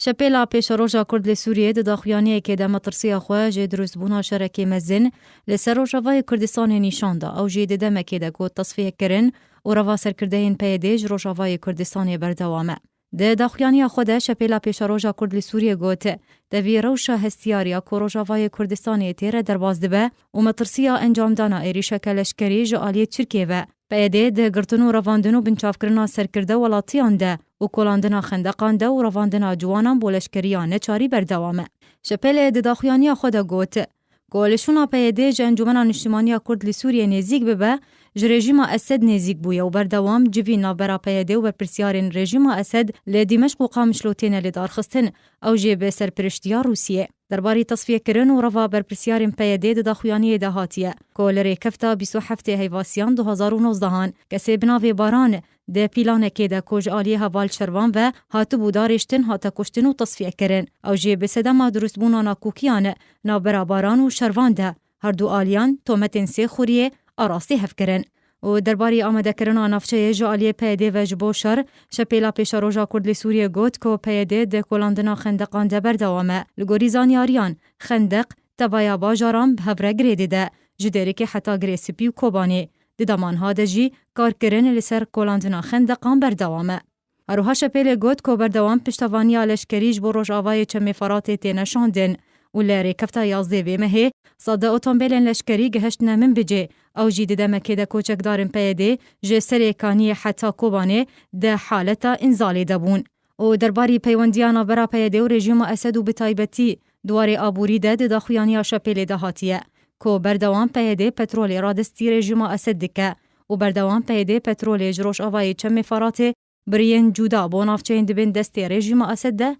شپیلا پیشروجا کرد لسوریه ده داخویانیه که ده مطرسیه خواه جه دروزبونا شرکی مزن لسر روژاوای کردستان نیشانده او جه ده دمکه ده گود تصفیه کرن و روا سرکردهین پیدیج روژاوای کردستان بردوامه. ده داخویانیه خوده شپیلا پیشروجا کرد لسوریه گوته ده وی روشا هستیاریا که روژاوای کردستان تیره در باز دبه و مطرسیه انجام دانا ایریشه کلشکری جه آلیه ترکیه و پیده ده گرتن و رواندن و بنچافکرنا سرکرده ولاتیان ده و کلاندنا خندقان ده و رواندنا جوانان بولشکریان چاری بردوامه. شپل ده داخویانی خود گوت. گولشونا پیده جه انجمنا نشتیمانی کرد لسوریه نزیک ببه جه رژیم اسد نزیک بویه و بردوام جوی نابرا پیده و برپرسیارین رژیم اسد لدیمشق و قامشلوتین لدارخستن او جه به سرپرشتیا روسیه. درباره تصفیه کرن و روا برپرسیارین پیده ده داخویانی ده هاتیه. کولره کفتا 27 هیواسیان 2019 کسی بناوی باران ده پیلانه که ده کج آلیه هوال شروان و هاتو بودارشتن هاتا کشتن و تصفیه کرن او جه به سدما درست بونا کوکیان نابرا باران و شروان ده هر دو آلیان تومتن سه خوریه آراستی هف کرن و درباره آمده کرنا نافچه جالیه پیده و جبوشر شپیلا پیش روژا کرد لسوریه گوت که پیده ده کلاندنا خندقان ده بردوامه لگوری زانیاریان خندق تبایا باجاران به هفره گریده ده جدری که حتی گریسپی و کوبانی ده دمانها ده جی کار کرن لسر کلاندنا خندقان بردوامه. اروها شپیل گوت که بردوام پشتوانی آلشکریج بو روش آوای چمی فراتی تینشاندن و لری کفتا 11 ویمه صد اتومبیلن لشکری گهشت نمن بجه او جی ده مکه ده کوچک دارن پیده جه سریکانی حتی کوبانه ده حالتا انزالی دبون و درباری پیوندیانا برا پیده و رژیم اسد و بتایبتی دواری آبوری ده داخویانی شپیل ده هاتیه که بردوام پیده پترول رادستی رژیم اسد دکه و بردوام پیده پترول جروش آوای چمی فراته برین جودا بونافچه اندبین دستی رژیم اسد ده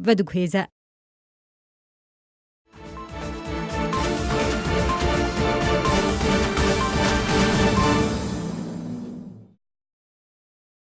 و دگوهیزه.